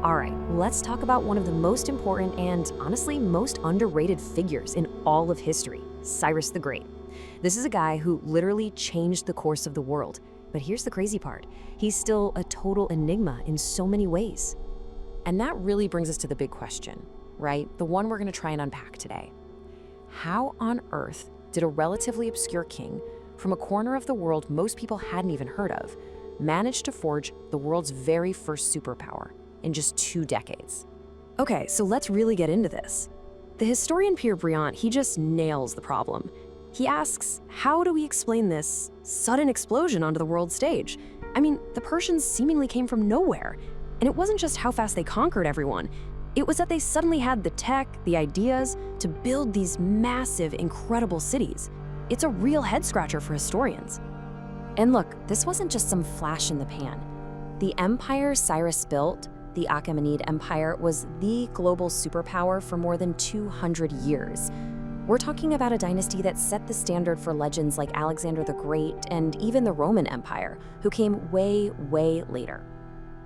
All right, let's talk about one of the most important and honestly most underrated figures in all of history, Cyrus the Great. This is a guy who literally changed the course of the world. But here's the crazy part. He's still a total enigma in so many ways. And that really brings us to the big question, right? The one we're going to try and unpack today. How on earth did a relatively obscure king from a corner of the world most people hadn't even heard of manage to forge the world's very first superpower in just 2 decades? Okay, so let's really get into this. The historian Pierre Briant, he just nails the problem. He asks, how do we explain this sudden explosion onto the world stage? I mean, the Persians seemingly came from nowhere. And it wasn't just how fast they conquered everyone. It was that they suddenly had the tech, the ideas, to build these massive, incredible cities. It's a real head-scratcher for historians. And look, this wasn't just some flash in the pan. The empire Cyrus built, the Achaemenid Empire, was the global superpower for more than 200 years. We're talking about a dynasty that set the standard for legends like Alexander the Great and even the Roman Empire, who came way, way later.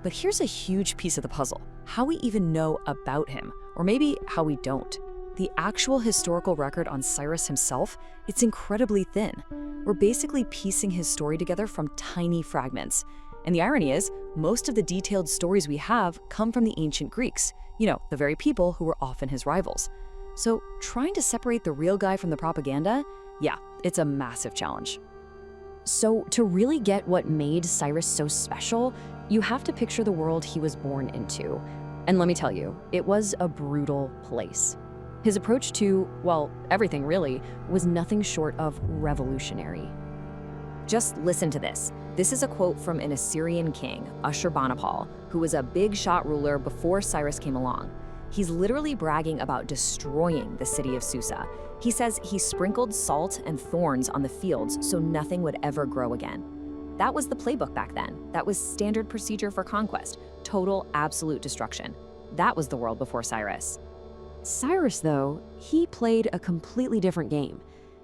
But here's a huge piece of the puzzle: how we even know about him, or maybe how we don't. The actual historical record on Cyrus himself, it's incredibly thin. We're basically piecing his story together from tiny fragments. And the irony is, most of the detailed stories we have come from the ancient Greeks, the very people who were often his rivals. So trying to separate the real guy from the propaganda, yeah, it's a massive challenge. So to really get what made Cyrus so special, you have to picture the world he was born into. And let me tell you, it was a brutal place. His approach to, well, everything really, was nothing short of revolutionary. Just listen to this. This is a quote from an Assyrian king, Ashurbanipal, who was a big shot ruler before Cyrus came along. He's literally bragging about destroying the city of Susa. He says he sprinkled salt and thorns on the fields so nothing would ever grow again. That was the playbook back then. That was standard procedure for conquest. Total, absolute destruction. That was the world before Cyrus. Cyrus, though, he played a completely different game.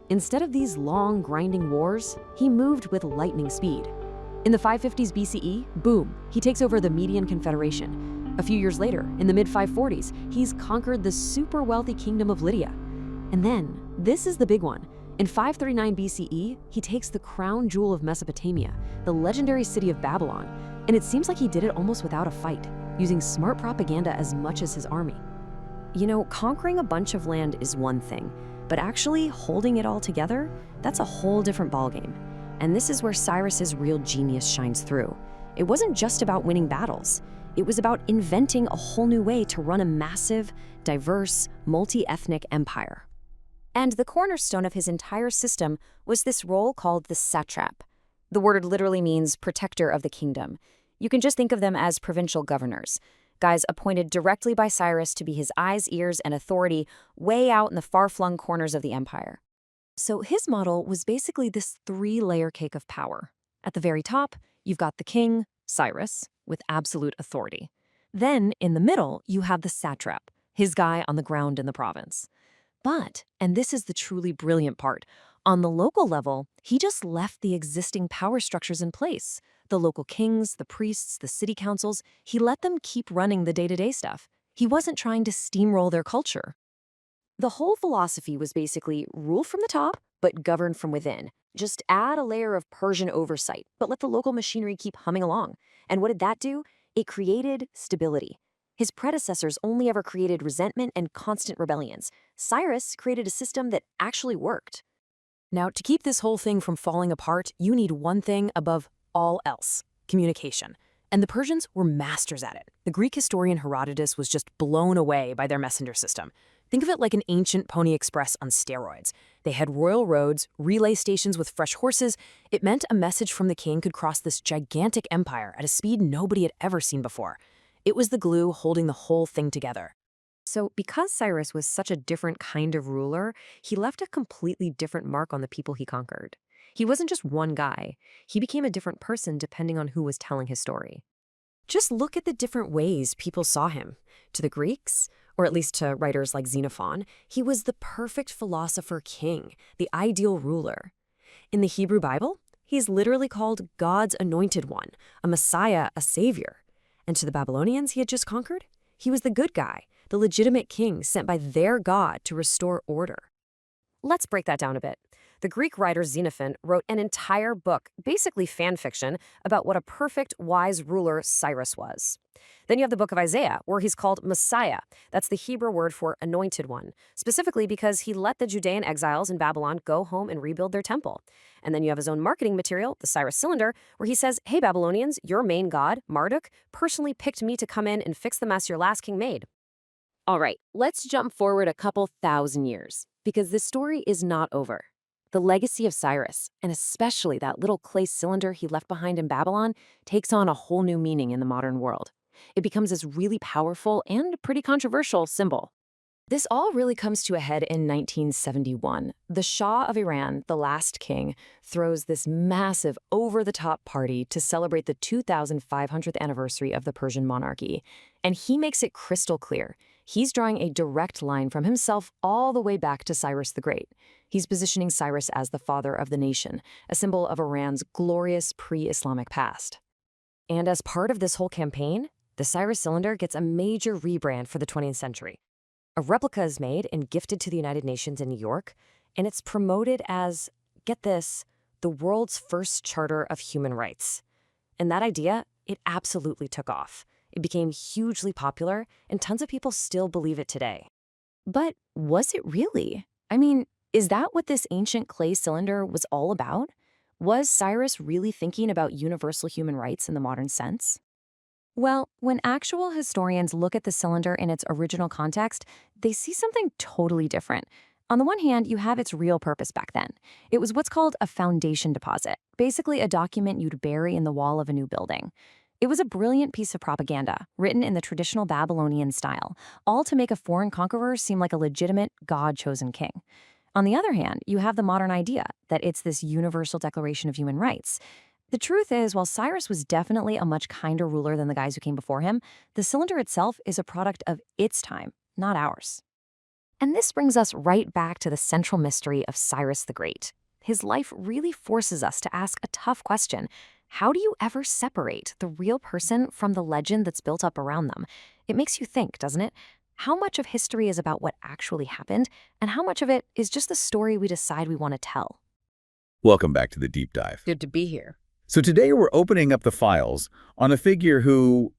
Instead of these long, grinding wars, he moved with lightning speed. In the 550s BCE, boom, he takes over the Median Confederation. A few years later, in the mid-540s, he's conquered the super wealthy kingdom of Lydia. And then, this is the big one. In 539 BCE, he takes the crown jewel of Mesopotamia, the legendary city of Babylon, and it seems like he did it almost without a fight, using smart propaganda as much as his army. Conquering a bunch of land is one thing, but actually holding it all together, that's a whole different ballgame. And this is where Cyrus's real genius shines through. It wasn't just about winning battles. It was about inventing a whole new way to run a massive, diverse, multi-ethnic empire. And the cornerstone of his entire system was this role called the satrap. The word literally means protector of the kingdom. You can just think of them as provincial governors, guys appointed directly by Cyrus to be his eyes, ears, and authority way out in the far-flung corners of the empire. So his model was basically this 3-layer cake of power. At the very top, you've got the king, Cyrus, with absolute authority. Then, in the middle, you have the satrap, his guy on the ground in the province. But, and this is the truly brilliant part, on the local level, he just left the existing power structures in place. The local kings, the priests, the city councils, he let them keep running the day-to-day stuff. He wasn't trying to steamroll their culture. The whole philosophy was basically rule from the top, but govern from within. Just add a layer of Persian oversight, but let the local machinery keep humming along. And what did that do? It created stability. His predecessors only ever created resentment and constant rebellions. Cyrus created a system that actually worked. Now, to keep this whole thing from falling apart, you need one thing above all else: communication. And the Persians were masters at it. The Greek historian Herodotus was just blown away by their messenger system. Think of it like an ancient Pony Express on steroids. They had royal roads, relay stations with fresh horses. It meant a message from the king could cross this gigantic empire at a speed nobody had ever seen before. It was the glue holding the whole thing together. So because Cyrus was such a different kind of ruler, he left a completely different mark on the people he conquered. He wasn't just one guy. He became a different person depending on who was telling his story. Just look at the different ways people saw him. To the Greeks, or at least to writers like Xenophon, he was the perfect philosopher king, the ideal ruler. In the Hebrew Bible, he's literally called God's anointed one, a Messiah, a savior. And to the Babylonians he had just conquered, he was the good guy, the legitimate king sent by their god to restore order. Let's break that down a bit. The Greek writer Xenophon wrote an entire book, basically fan fiction, about what a perfect, wise ruler Cyrus was. Then you have the book of Isaiah, where he's called Messiah. That's the Hebrew word for anointed one, specifically because he let the Judean exiles in Babylon go home and rebuild their temple. And then you have his own marketing material, the Cyrus Cylinder, where he says, "Hey Babylonians, your main god, Marduk, personally picked me to come in and fix the mess your last king made." All right, let's jump forward a couple thousand years, because this story is not over. The legacy of Cyrus, and especially that little clay cylinder he left behind in Babylon, takes on a whole new meaning in the modern world. It becomes this really powerful and pretty controversial symbol. This all really comes to a head in 1971. The Shah of Iran, the last king, throws this massive, over-the-top party to celebrate the 2500th anniversary of the Persian monarchy. And he makes it crystal clear. He's drawing a direct line from himself all the way back to Cyrus the Great. He's positioning Cyrus as the father of the nation, a symbol of Iran's glorious pre-Islamic past. And as part of this whole campaign, the Cyrus Cylinder gets a major rebrand for the 20th century. A replica is made and gifted to the United Nations in New York, and it's promoted as, get this, the world's first charter of human rights. And that idea, it absolutely took off. It became hugely popular, and tons of people still believe it today. But was it really? I mean, is that what this ancient clay cylinder was all about? Was Cyrus really thinking about universal human rights in the modern sense? Well, when actual historians look at the cylinder in its original context, they see something totally different. On the one hand, you have its real purpose back then. It was what's called a foundation deposit, basically a document you'd bury in the wall of a new building. It was a brilliant piece of propaganda, written in the traditional Babylonian style, all to make a foreign conqueror seem like a legitimate, God-chosen king. On the other hand, you have the modern idea that it's this universal declaration of human rights. The truth is, while Cyrus was definitely a much kinder ruler than the guys who came before him, the cylinder itself is a product of its time, not ours. And this brings us right back to the central mystery of Cyrus the Great. His life really forces us to ask a tough question. How do you ever separate the real person from the legend that's built up around them? It makes you think, doesn't it? How much of history is about what actually happened, and how much of it is just the story we decide we want to tell? Welcome back to the Deep Dive. Good to be here. So today we're opening up the files on a figure who,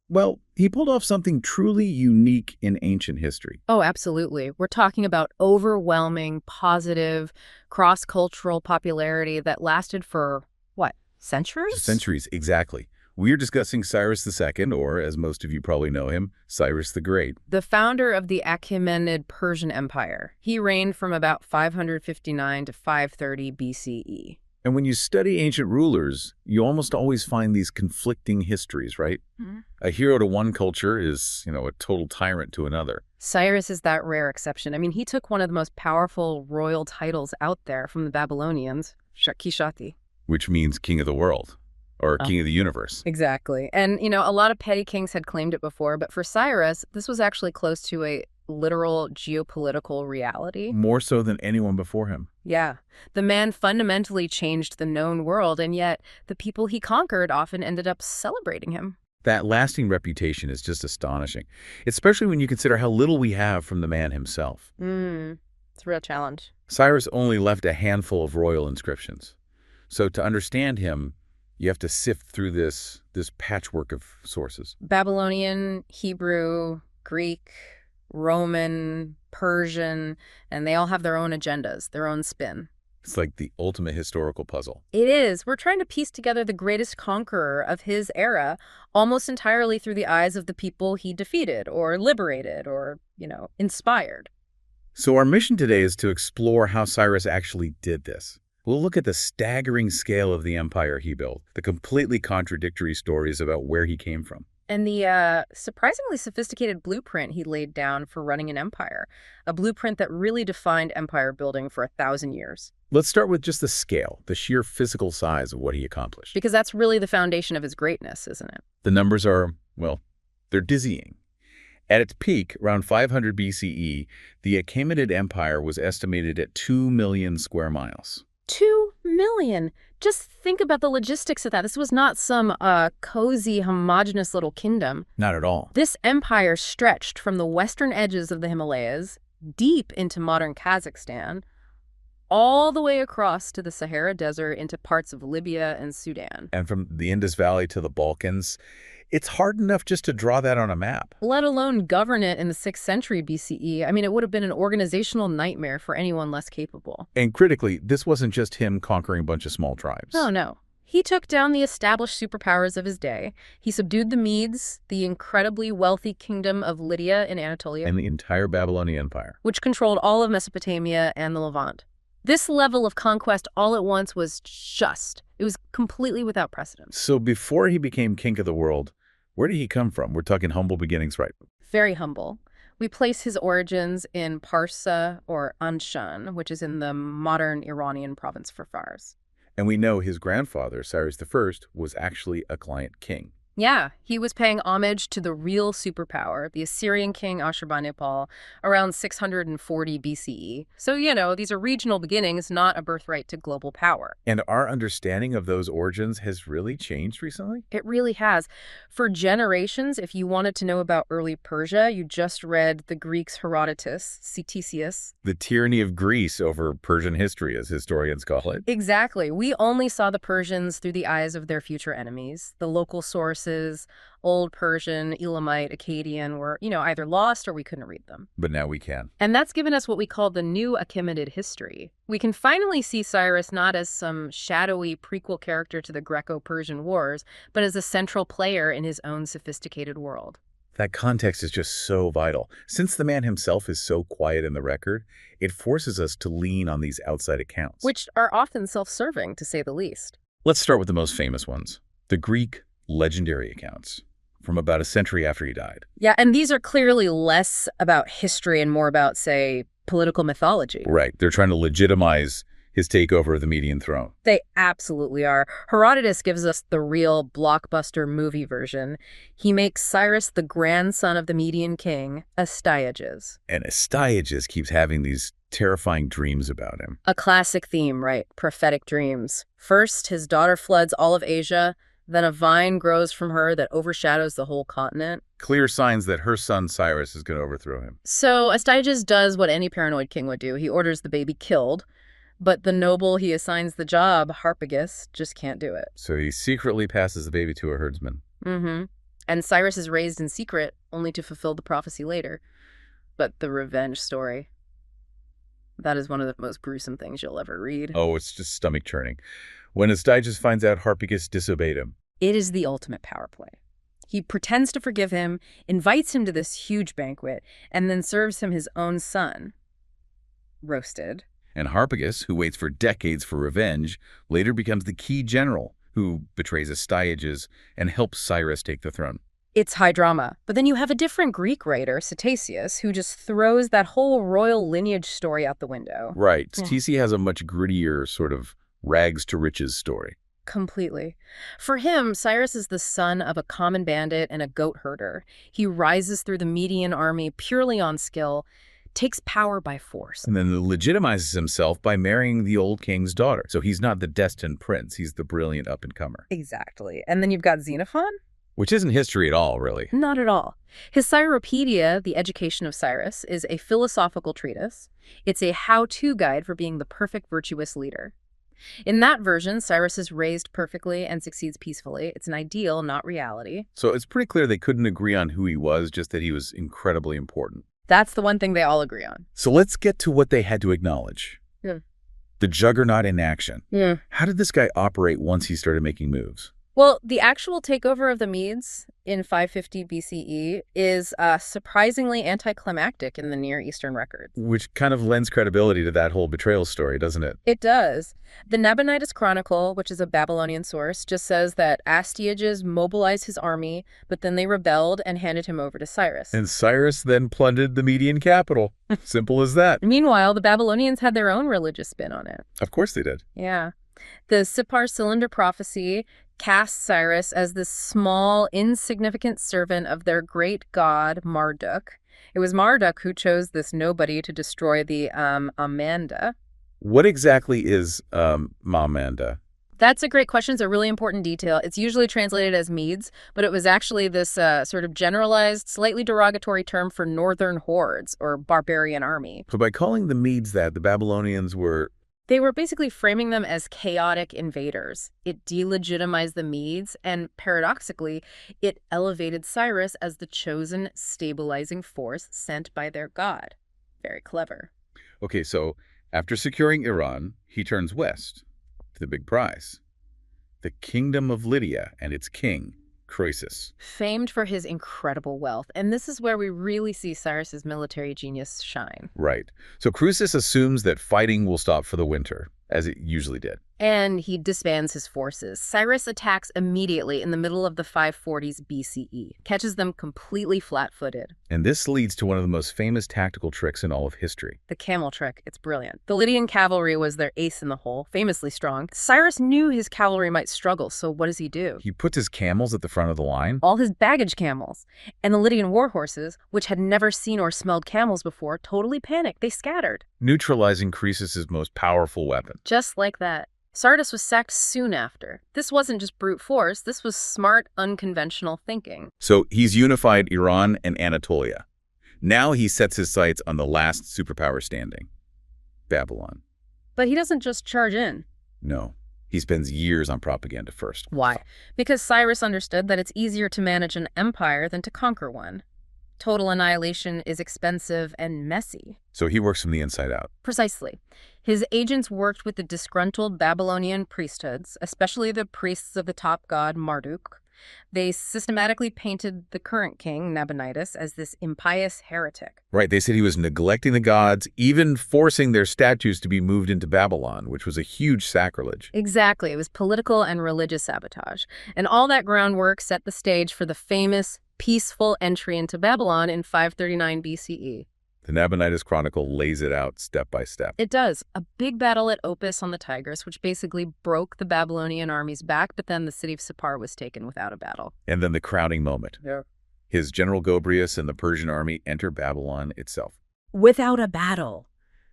well, he pulled off something truly unique in ancient history. Oh, absolutely. We're talking about overwhelming, positive, cross-cultural popularity that lasted for, what, centuries? Centuries, exactly. We're discussing Cyrus II, or as most of you probably know him, Cyrus the Great. The founder of the Achaemenid Persian Empire. He reigned from about 559 to 530 BCE. And when you study ancient rulers, you almost always find these conflicting histories, right? Mm-hmm. A hero to one culture is, a total tyrant to another. Cyrus is that rare exception. I mean, he took one of the most powerful royal titles out there from the Babylonians, Kishati. Which means king of the world, or king of the universe. Exactly. And, a lot of petty kings had claimed it before, but for Cyrus, this was actually close to a literal geopolitical reality. More so than anyone before him. Yeah. The man fundamentally changed the known world, and yet the people he conquered often ended up celebrating him. That lasting reputation is just astonishing, especially when you consider how little we have from the man himself. It's a real challenge. Cyrus only left a handful of royal inscriptions. So to understand him, you have to sift through this patchwork of sources. Babylonian, Hebrew, Greek, Roman, Persian, and they all have their own agendas, their own spin. It's like the ultimate historical puzzle. It is. We're trying to piece together the greatest conqueror of his era almost entirely through the eyes of the people he defeated or liberated or, inspired. So our mission today is to explore how Cyrus actually did this. We'll look at the staggering scale of the empire he built, the completely contradictory stories about where he came from. And the surprisingly sophisticated blueprint he laid down for running an empire, a blueprint that really defined empire building for 1,000 years. Let's start with just the scale, the sheer physical size of what he accomplished. Because that's really the foundation of his greatness, isn't it? The numbers are, well, they're dizzying. At its peak, around 500 BCE, the Achaemenid Empire was estimated at 2 million square miles. 2 million. Just think about the logistics of that. This was not some cozy, homogenous little kingdom. Not at all. This empire stretched from the western edges of the Himalayas, deep into modern Kazakhstan, all the way across to the Sahara Desert into parts of Libya and Sudan. And from the Indus Valley to the Balkans, it's hard enough just to draw that on a map. Let alone govern it in the 6th century BCE. I mean, it would have been an organizational nightmare for anyone less capable. And critically, this wasn't just him conquering a bunch of small tribes. Oh, no. He took down the established superpowers of his day. He subdued the Medes, the incredibly wealthy kingdom of Lydia in Anatolia, And the entire Babylonian Empire. which controlled all of Mesopotamia and the Levant. This level of conquest all at once was it was completely without precedent. So before he became king of the world, where did he come from? We're talking humble beginnings, right? Very humble. We place his origins in Parsa or Anshan, which is in the modern Iranian province for Fars. And we know his grandfather, Cyrus I, was actually a client king. Yeah, he was paying homage to the real superpower, the Assyrian king Ashurbanipal, around 640 BCE. So, these are regional beginnings, not a birthright to global power. And our understanding of those origins has really changed recently? It really has. For generations, if you wanted to know about early Persia, you just read the Greeks' Herodotus, Ctesias. The tyranny of Greece over Persian history, as historians call it. Exactly. We only saw the Persians through the eyes of their future enemies. The local sources, Old Persian, Elamite, Akkadian, were, either lost or we couldn't read them. But now we can. And that's given us what we call the new Achaemenid history. We can finally see Cyrus not as some shadowy prequel character to the Greco-Persian Wars, but as a central player in his own sophisticated world. That context is just so vital. Since the man himself is so quiet in the record, it forces us to lean on these outside accounts. Which are often self-serving, to say the least. Let's start with the most famous ones. The Greek legendary accounts from about a century after he died. Yeah, and these are clearly less about history and more about, say, political mythology. Right. They're trying to legitimize his takeover of the Median throne. They absolutely are. Herodotus gives us the real blockbuster movie version. He makes Cyrus the grandson of the Median king, Astyages. And Astyages keeps having these terrifying dreams about him. A classic theme, right? Prophetic dreams. First, his daughter floods all of Asia. Then a vine grows from her that overshadows the whole continent. Clear signs that her son Cyrus is going to overthrow him. So Astyages does what any paranoid king would do. He orders the baby killed, but the noble he assigns the job, Harpagus, just can't do it. So he secretly passes the baby to a herdsman. Mm-hmm. And Cyrus is raised in secret, only to fulfill the prophecy later. But the revenge story, that is one of the most gruesome things you'll ever read. Oh, it's just stomach churning. When Astyages finds out Harpagus disobeyed him. It is the ultimate power play. He pretends to forgive him, invites him to this huge banquet, and then serves him his own son, roasted. And Harpagus, who waits for decades for revenge, later becomes the key general who betrays Astyages and helps Cyrus take the throne. It's high drama. But then you have a different Greek writer, Ctesias, who just throws that whole royal lineage story out the window. Right. Yeah. TC has a much grittier sort of rags to riches story. Completely. For him, Cyrus is the son of a common bandit and a goat herder. He rises through the Median army purely on skill, takes power by force. And then legitimizes himself by marrying the old king's daughter. So he's not the destined prince. He's the brilliant up-and-comer. Exactly. And then you've got Xenophon? Which isn't history at all, really. Not at all. His Cyropedia, The Education of Cyrus, is a philosophical treatise. It's a how-to guide for being the perfect virtuous leader. In that version, Cyrus is raised perfectly and succeeds peacefully. It's an ideal, not reality. So it's pretty clear they couldn't agree on who he was, just that he was incredibly important. That's the one thing they all agree on. So let's get to what they had to acknowledge. Yeah. The juggernaut in action. Yeah. How did this guy operate once he started making moves? Well, the actual takeover of the Medes in 550 BCE is surprisingly anticlimactic in the Near Eastern records. Which kind of lends credibility to that whole betrayal story, doesn't it? It does. The Nabonidus Chronicle, which is a Babylonian source, just says that Astyages mobilized his army, but then they rebelled and handed him over to Cyrus. And Cyrus then plundered the Median capital. Simple as that. Meanwhile, the Babylonians had their own religious spin on it. Of course they did. Yeah. The Sippar Cylinder prophecy casts Cyrus as this small, insignificant servant of their great god, Marduk. It was Marduk who chose this nobody to destroy the Amanda. What exactly is Mamanda? That's a great question. It's a really important detail. It's usually translated as Medes, but it was actually this sort of generalized, slightly derogatory term for northern hordes or barbarian army. So by calling the Medes that, the Babylonians were... They were basically framing them as chaotic invaders. It delegitimized the Medes, and paradoxically, it elevated Cyrus as the chosen stabilizing force sent by their god. Very clever. Okay, so after securing Iran, he turns west to the big prize, the Kingdom of Lydia and its king, Croesus. Famed for his incredible wealth, and this is where we really see Cyrus's military genius shine. Right. So Croesus assumes that fighting will stop for the winter, as it usually did. And he disbands his forces. Cyrus attacks immediately in the middle of the 540s BCE, catches them completely flat-footed. And this leads to one of the most famous tactical tricks in all of history. The camel trick, it's brilliant. The Lydian cavalry was their ace in the hole, famously strong. Cyrus knew his cavalry might struggle, so what does he do? He puts his camels at the front of the line. All his baggage camels. And the Lydian war horses, which had never seen or smelled camels before, totally panicked. They scattered. Neutralizing Croesus's most powerful weapon. Just like that. Sardis was sacked soon after. This wasn't just brute force, this was smart, unconventional thinking. So he's unified Iran and Anatolia. Now he sets his sights on the last superpower standing, Babylon. But he doesn't just charge in. No, he spends years on propaganda first. Why? Because Cyrus understood that it's easier to manage an empire than to conquer one. Total annihilation is expensive and messy. So he works from the inside out. Precisely. His agents worked with the disgruntled Babylonian priesthoods, especially the priests of the top god Marduk. They systematically painted the current king, Nabonidus, as this impious heretic. Right, they said he was neglecting the gods, even forcing their statues to be moved into Babylon, which was a huge sacrilege. Exactly. It was political and religious sabotage. And all that groundwork set the stage for the famous, peaceful entry into Babylon in 539 BCE. The Nabonidus Chronicle lays it out step by step. It does. A big battle at Opis on the Tigris, which basically broke the Babylonian army's back, but then the city of Sippar was taken without a battle. And then the crowning moment. Yeah. His general Gobryas and the Persian army enter Babylon itself. Without a battle.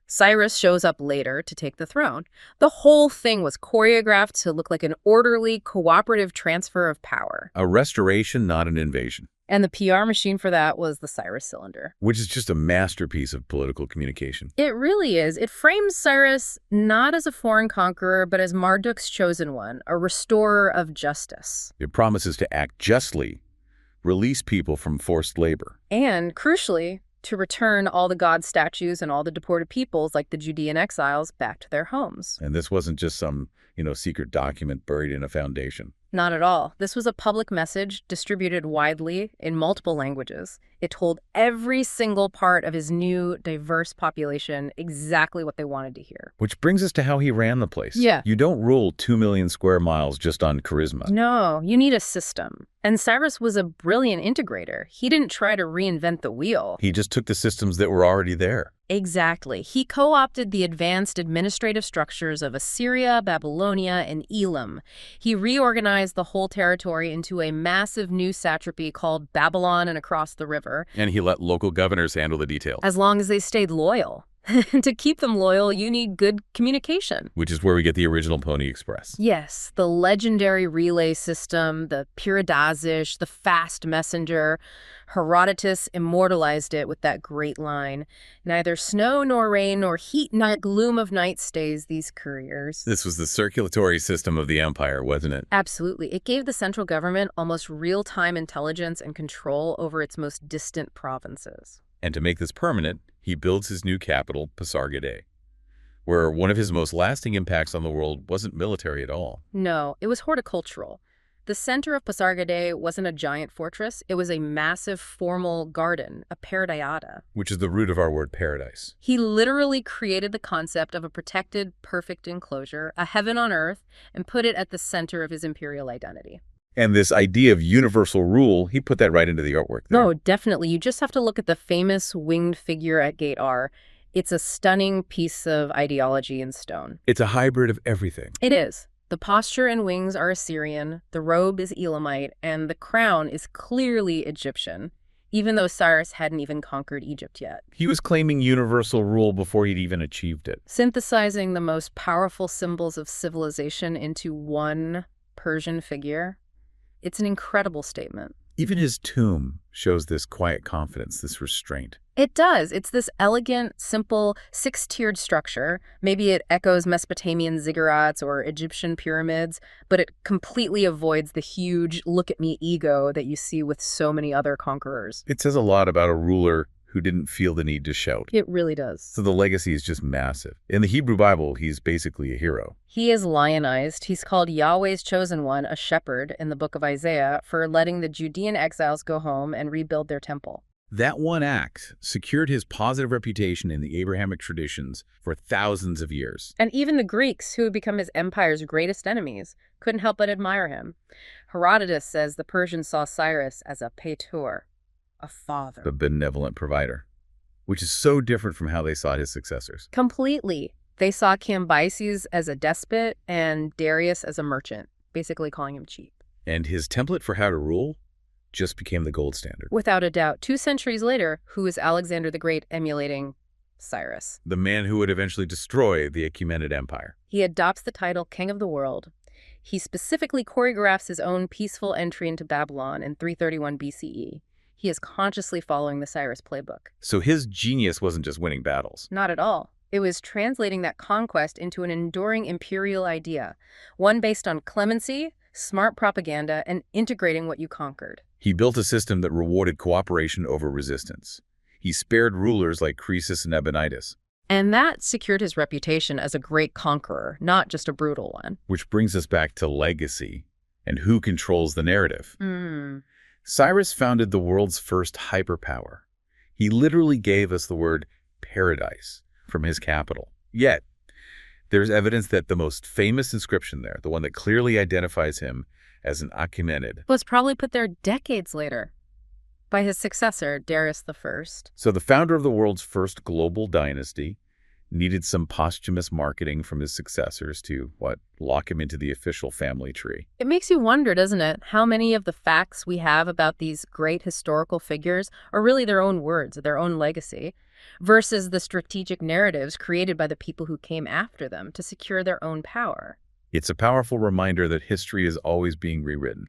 Cyrus shows up later to take the throne. The whole thing was choreographed to look like an orderly, cooperative transfer of power. A restoration, not an invasion. And the PR machine for that was the Cyrus cylinder. Which is just a masterpiece of political communication. It really is. It frames Cyrus not as a foreign conqueror, but as Marduk's chosen one, a restorer of justice. It promises to act justly, release people from forced labor. And, crucially, to return all the god statues and all the deported peoples, like the Judean exiles, back to their homes. And this wasn't just some, secret document buried in a foundation. Not at all. This was a public message distributed widely in multiple languages. It told every single part of his new, diverse population exactly what they wanted to hear. Which brings us to how he ran the place. Yeah. You don't rule 2 million square miles just on charisma. No, you need a system. And Cyrus was a brilliant integrator. He didn't try to reinvent the wheel. He just took the systems that were already there. Exactly. He co-opted the advanced administrative structures of Assyria, Babylonia, and Elam. He reorganized the whole territory into a massive new satrapy called Babylon and across the river. And he let local governors handle the details. As long as they stayed loyal. To keep them loyal, you need good communication. Which is where we get the original Pony Express. Yes, the legendary relay system, the Pyridazish, the fast messenger. Herodotus immortalized it with that great line, "Neither snow nor rain nor heat nor gloom of night stays these couriers." This was the circulatory system of the empire, wasn't it? Absolutely. It gave the central government almost real-time intelligence and control over its most distant provinces. And to make this permanent, he builds his new capital, Pasargadae, where one of his most lasting impacts on the world wasn't military at all. No, it was horticultural. The center of Pasargadae wasn't a giant fortress. It was a massive formal garden, a paradeiata. Which is the root of our word paradise. He literally created the concept of a protected, perfect enclosure, a heaven on earth, and put it at the center of his imperial identity. And this idea of universal rule, he put that right into the artwork there. No, definitely. You just have to look at the famous winged figure at Gate R. It's a stunning piece of ideology in stone. It's a hybrid of everything. It is. The posture and wings are Assyrian, the robe is Elamite, and the crown is clearly Egyptian. even though Cyrus hadn't even conquered Egypt yet. He was claiming universal rule before he'd even achieved it. Synthesizing the most powerful symbols of civilization into one Persian figure, it's an incredible statement. Even his tomb shows this quiet confidence, this restraint. It does. It's this elegant, simple, six-tiered structure. Maybe it echoes Mesopotamian ziggurats or Egyptian pyramids, but it completely avoids the huge look-at-me ego that you see with so many other conquerors. It says a lot about a ruler who didn't feel the need to shout. It really does. So the legacy is just massive. In the Hebrew Bible, he's basically a hero. He is lionized. He's called Yahweh's chosen one, a shepherd, in the book of Isaiah for letting the Judean exiles go home and rebuild their temple. That one act secured his positive reputation in the Abrahamic traditions for thousands of years. And even the Greeks, who had become his empire's greatest enemies, couldn't help but admire him. Herodotus says the Persians saw Cyrus as a paetor, a father. The benevolent provider, which is so different from how they saw his successors. Completely. They saw Cambyses as a despot and Darius as a merchant, basically calling him cheap. And his template for how to rule just became the gold standard. Without a doubt, 2 centuries later, who is Alexander the Great emulating? Cyrus. The man who would eventually destroy the Achaemenid Empire. He adopts the title King of the World. He specifically choreographs his own peaceful entry into Babylon in 331 BCE. He is consciously following the Cyrus playbook. So his genius wasn't just winning battles. Not at all. It was translating that conquest into an enduring imperial idea, one based on clemency, smart propaganda, and integrating what you conquered. He built a system that rewarded cooperation over resistance. He spared rulers like Croesus and Epinetus. And that secured his reputation as a great conqueror, not just a brutal one. Which brings us back to legacy and who controls the narrative. Cyrus founded the world's first hyperpower. He literally gave us the word paradise from his capital. Yet, there's evidence that the most famous inscription there, the one that clearly identifies him as an Achaemenid, Was probably put there decades later by his successor, Darius I. So the founder of the world's first global dynasty needed some posthumous marketing from his successors to, lock him into the official family tree. It makes you wonder, doesn't it, how many of the facts we have about these great historical figures are really their own words, their own legacy, versus the strategic narratives created by the people who came after them to secure their own power. It's a powerful reminder that history is always being rewritten.